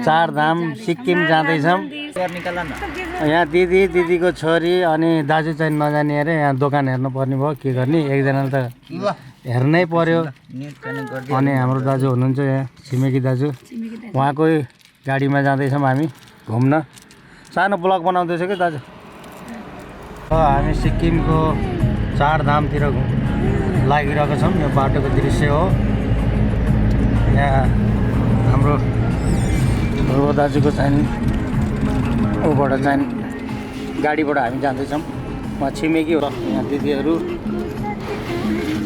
चारधाम सिक्किम जाँदैछौँ। यहाँ दिदीको छोरी अनि दाजु चाहिँ नजाने अरे यहाँ दोकान हेर्नु पर्ने भयो के गर्ने एकजनाले त हेर्नै पर्यो। अनि हाम्रो दाजु हुनुहुन्छ यहाँ छिमेकी दाजु उहाँकै गाडीमा जाँदैछौँ हामी घुम्न। सानो ब्लग बनाउँदैछ कि दाजु। हामी सिक्किमको चारधामतिर लागिरहेको छौँ। यो बाटोको दृश्य हो। यहाँ हाम्रो दाजुको चाहिँ ऊबाट चाहिँ गाडीबाट हामी जाँदैछौँ। उहाँ छिमेकी हो। यहाँ दिदीहरू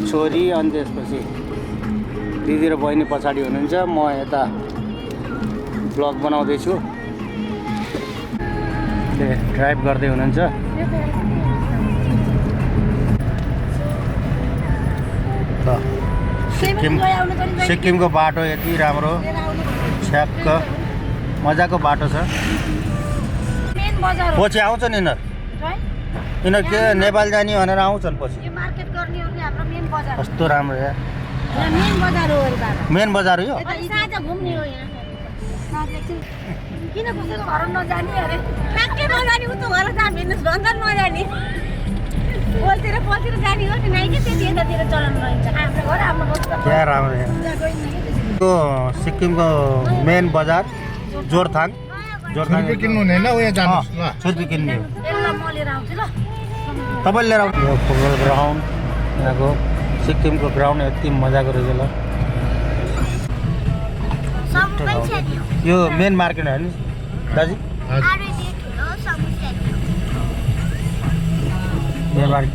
छोरी अनि त्यसपछि दिदी र बहिनी पछाडि हुनुहुन्छ। म यता ब्लग बनाउँदैछु। ड्राइभ गर्दै हुनुहुन्छ। सिक्किमको बाटो यति राम्रो छ्याक्क मजाको बाटो छ। पछि आउँछ नि यिनीहरू के नेपाल जाने भनेर आउँछन् पछि। कस्तो राम्रो यहाँ मेन बजार हो यो। किन कसैको घर नजाने अरे ठ्याक्कै नजाने उतो घर जहाँ भिन्नुहोस् भन्दा नजाने पोलतिर जाने हो नि नाइ के त्यति यतातिर चलाउनु रहन्छ। आफ्नो घर आफ्नो बस्छ। क्या राम्रो यहाँ त्यो सिक्किमको मेन बजार जोरथाङ किन्नु हुँदैन उयो जानुहोस् ल। छुर्पी किन्ने हो। यसलाई म लिएर आउँछु ल। तपाईँले लिएर आउनु। यो फुटबल ग्राउन्ड यहाँको सिक्किमको ग्राउन्ड यति मजाको रहेछ ल। यो मेन मार्केट हो नि दाजु।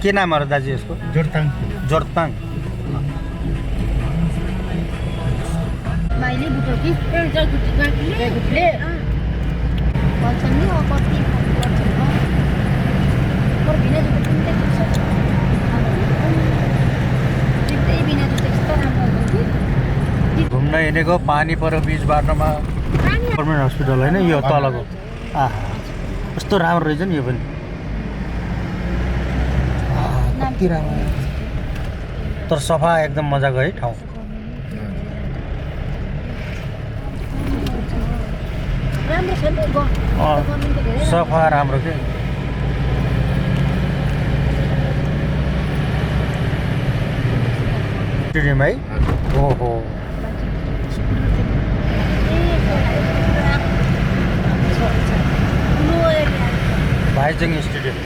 के नामहरू दाजु यसको? जोरथाङ। घुम्न हिँडेको पानी पऱ्यो बिच बाटोमा। गभर्मेन्ट हस्पिटल होइन यो तलको। कस्तो राम्रो रहेछ नि यो पनि। कति राम्रो तर सफा एकदम मजाको है ठाउँ। सफा राम्रो के स्टेडियम है। ओहो भाइचुङ स्टेडियम।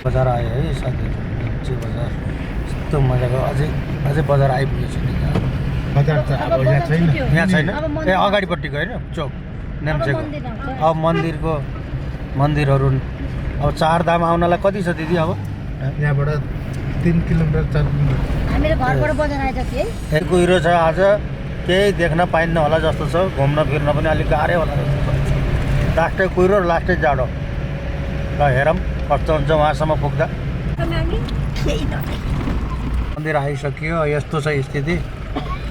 बजार आयो है साथीहरू। बजार यस्तो मजाको अझै बजार आइपुगेछ नि। बजार त अब यहाँ छैन। यहाँ छैन ए अगाडिपट्टिको होइन चोक नेम्चेको। अब मन्दिरहरू अब चारधाम आउनलाई कति छ दिदी? अब यहाँबाट 3 किलोमिटर 4 किलोमिटर हामीले घरबाट बजार आएछ थिए। कुहिरो छ आज केही देख्न पाइन्न होला जस्तो छ। घुम्न फिर्न पनि अलिक गाह्रै होला जस्तो छ। लास्टै कुहिरो लास्टै जाडो। ल हेरौँ कस्तो हुन्छ उहाँसम्म पुग्दा। मन्दिर आइसक्यो। यस्तो छ स्थिति।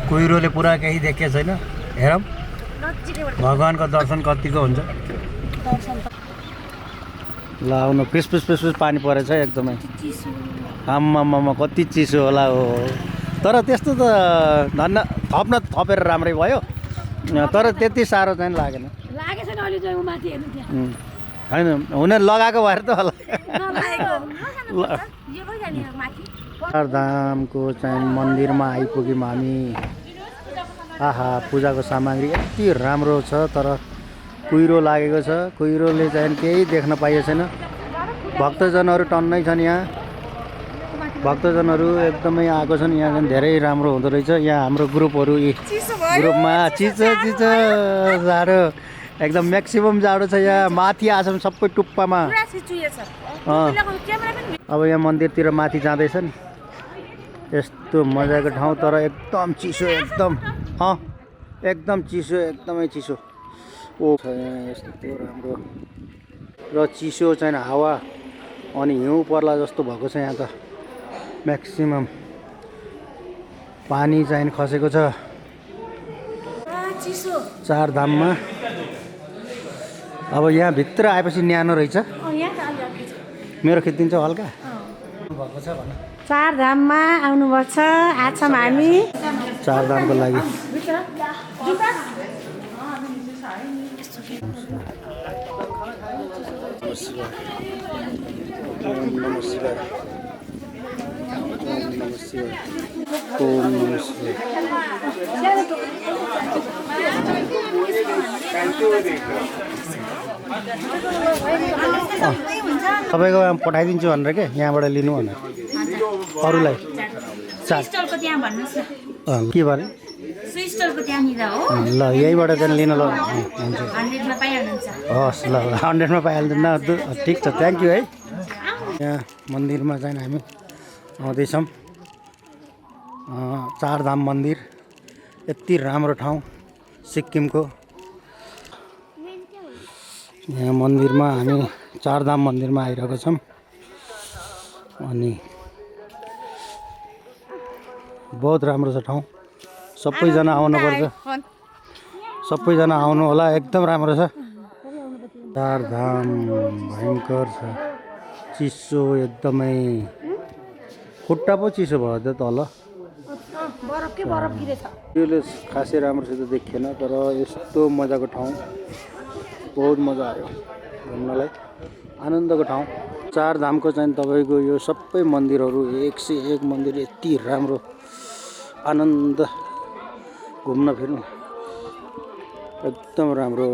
कुहिरोले पुरा केही देखेको छैन। हेरौँ भगवान्को दर्शन कतिको हुन्छ। ल आउनु। फिस पानी परेछ एकदमै। आम्मामा कति चिसो होला हो। तर त्यस्तो त धन्न थपेर राम्रै भयो। तर त्यति साह्रो चाहिँ लागेन। होइन हुन लगाएको भएर त होला। चारधामको चाहिँ मन्दिरमा आइपुग्यौँ हामी। आहा पूजाको सामग्री यति राम्रो छ तर कुहिरो लागेको छ। कुहिरोले चाहिँ केही देख्न पाइएको छैन। भक्तजनहरू टन्नै छन् यहाँ। भक्तजनहरू एकदमै आएको छन्। यहाँ चाहिँ धेरै राम्रो हुँदो रहेछ। यहाँ हाम्रो ग्रुपहरू ग्रुपमा चिसो जाडो एकदम म्याक्सिमम जाडो छ। यहाँ माथि आछौँ सबै टुप्पामा। अब यहाँ मन्दिरतिर माथि जाँदैछन्। यस्तो मजाको ठाउँ तर एकदम चिसो एकदम चिसो एकदमै चिसो। ओ छ यहाँ यस्तो राम्रो र चिसो चाहिँ हावा अनि हिउँ पर्ला जस्तो भएको छ। यहाँ त म्याक्सिमम पानी चाहिँ खसेको छ चारधाममा। अब यहाँ भित्र आएपछि न्यानो रहेछ। मेरो खिचिदिन्छ हल्का भएको छ भन। चारधाममा आउनुभएको छ। आज छौँ हामी चारधामको लागि तपाईँको पठाइदिन्छु भनेर के यहाँबाट लिनु भनेर अरूलाई स्टलको त्यहाँ भन्नुहोस् न के भरे स्टलको त्यहाँनिर हो ल यहीबाट चाहिँ लिनु ल हुन्छ 100मा पाइहाल्नुहुन्छ हस् ल 100मा पाइहाल्दैन न ठिक छ थ्याङ्क यू है यहाँ मन्दिरमा चाहिँ हामी आउँदैछौँ चारधाम मन्दिर यति राम्रो ठाउँ सिक्किमको यहाँ मन्दिरमा हामी चारधाम मन्दिरमा आइरहेको छौँ अनि बहुत राम्रो छ ठाउँ सबैजना आउनुपर्छ सबैजना आउनु होला एकदम राम्रो छ चारधाम भयङ्कर छ चिसो एकदमै खुट्टा पो चिसो भयो त तल यसले खासै राम्रोसित देखिएन तर यस्तो मजाको ठाउँ बहुत मजा आयो घुम्नलाई आनन्दको ठाउँ चारधामको चाहिँ तपाईँको यो सबै मन्दिरहरू एक से एक मन्दिर यति राम्रो आनन्द घुम्न फिर्नु एकदम राम्रो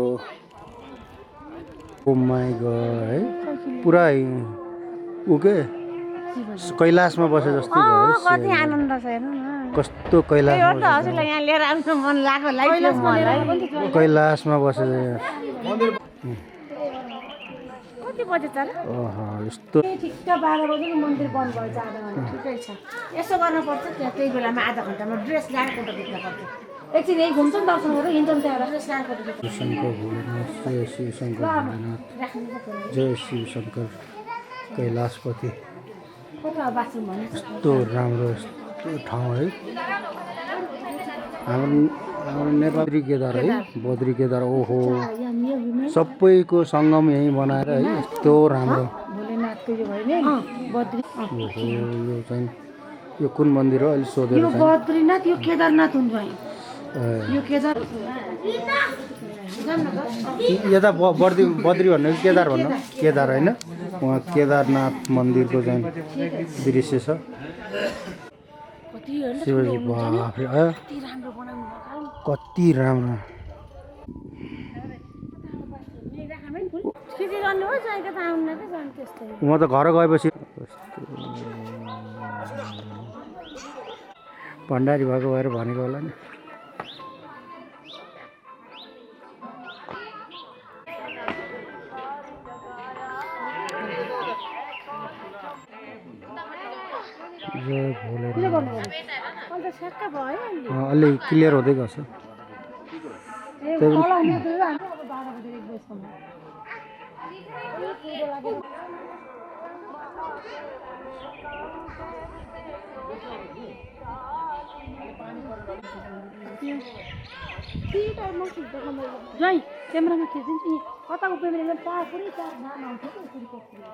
ओ माई गॉड है पुरा ऊ के कैलाशमा बसे जस्तै भयो कति आनन्द छ हेर्नु न कस्तो कैलाशमा हजुरलाई यहाँ लिएर आउनु मन लाग्यो लाइफ कैलाशमा बसे कति बजे तर ओहो यस्तो ठिक्क 12 बजे मन्दिर बन्द भएछ आधा घन्टा ठिकै छ यसो गर्नुपर्छ त्यही बेलामा आधा घन्टामा ड्रेस लगाएर फोटो खिच्न पर्छ एकछिन यही घुम्छौँ दर्शन गरेर हिँड्छौँ त्यहाँबाट ड्रेस लगाएर फोटो खिच्छ शङ्कर भोलेनाथ जय शिव शङ्कर भोलेनाथ जय शिव शङ्कर कैलाशपति फोटो बाथरुम भन्नु यस्तो राम्रो यस्तो ठाउँ है हाम्रो नेपाली केदार है बद्री केदार ओहो सबैको सङ्गम यहीँ बनाएर है यस्तो राम्रो भोलेनाथको यो भयो नि बद्री ओहो यो चाहिँ यो कुन मन्दिर हो अहिले सोधेर यो चाहिँ बद्रीनाथ यो केदारनाथ हुन्छ भाइ यो केदार यता बद्री भन्नु केदार भन्नु केदार होइन उहाँ केदारनाथ मन्दिरको चाहिँ दृश्य छ शिवजी बाफ्रे कति राम्रो म त घर गएपछि भण्डारी भएको भएर भनेको होला नि अलि क्लियर हुँदै गर्छ क्यामेरामा खिचिदिन्छु नि कताको पेमेन्ट चार पुरै चार नाम आउँछ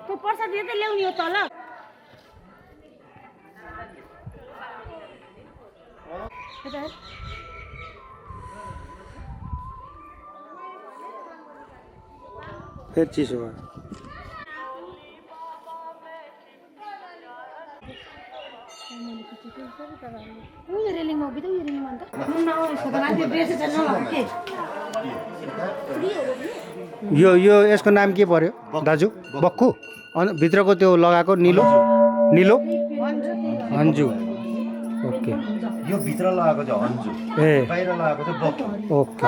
त्यो प्रसाद दिएर ल्याउने हो तल फेरि चिसो भयो रेलिङमा उभिँदै यो रेलिङमा अन्त यो यसको नाम के पर्यो दाजु बक्खु भित्रको त्यो लगाएको निलो निलो अन्जु ओके यो भित्र लगाएको चाहिँ अन्जु ए बाहिर लगाएको चाहिँ बक्खु ओके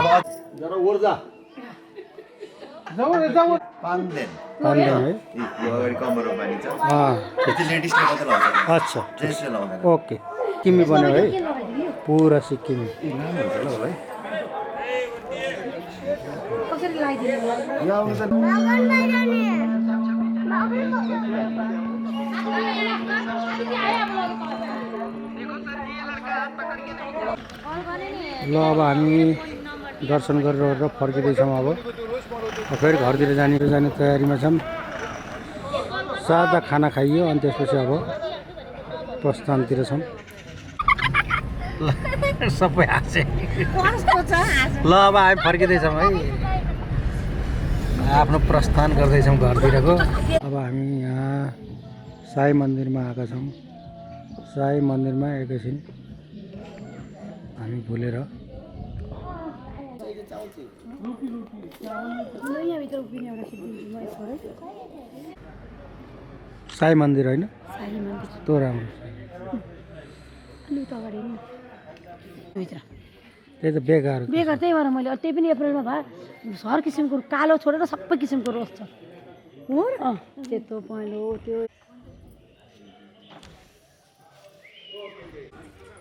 पान्देन है यो अगाडि कम्मरमा मानिन्छ अँ त्यो लेडिसले मात्र लगाउँछ अच्छा जेन्ट्सले लगाउँदैन ओके सिक्किमी बन्यो है पुरा सिक्किमी कसरी लगाइदिनु यो आउँछ ल अब हामी दर्शन गरेर फर्किँदैछौँ अब फेरि घरतिर जाने तयारीमा छौँ सादा खाना खाइयो अनि त्यसपछि अब प्रस्थानतिर छौँ ल सबै हाँसे कस्तो छ हाँसो ल अब हामी फर्किँदैछौँ है आफ्नो प्रस्थान गर्दैछौँ घरतिरको अब हामी यहाँ साई मन्दिरमा आएका छौँ साई मन्दिरमा एकैछिन हामी भुलेर साई मन्दिर होइन त्यो राम्रो त्यही त बेकार बेगर त्यही भएर मैले त्यही पनि अप्रिलमा भए हर किसिमको कालो छोडेर सबै किसिमको रोज छ सेतो पहेँलो त्यो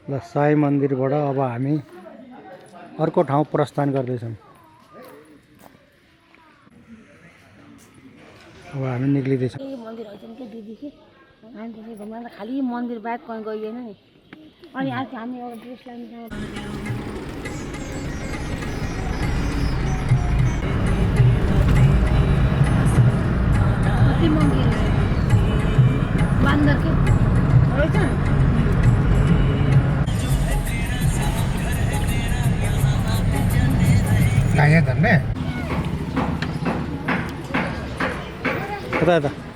ल साई मन्दिरबाट अब हामी अर्को ठाउँ प्रस्थान गर्दैछौँ अब हामी निक्लिँदैछौँ यही मन्दिर होइन क्या दिदी कि हामी त्यसै घुम्न त खालि मन्दिर बाहेक कहीँ गइएन नि अनि आज हामी एउटा ड्रेस लानु कति मन्दिर बान्दर के रहेछ कहाँ धन्ने कता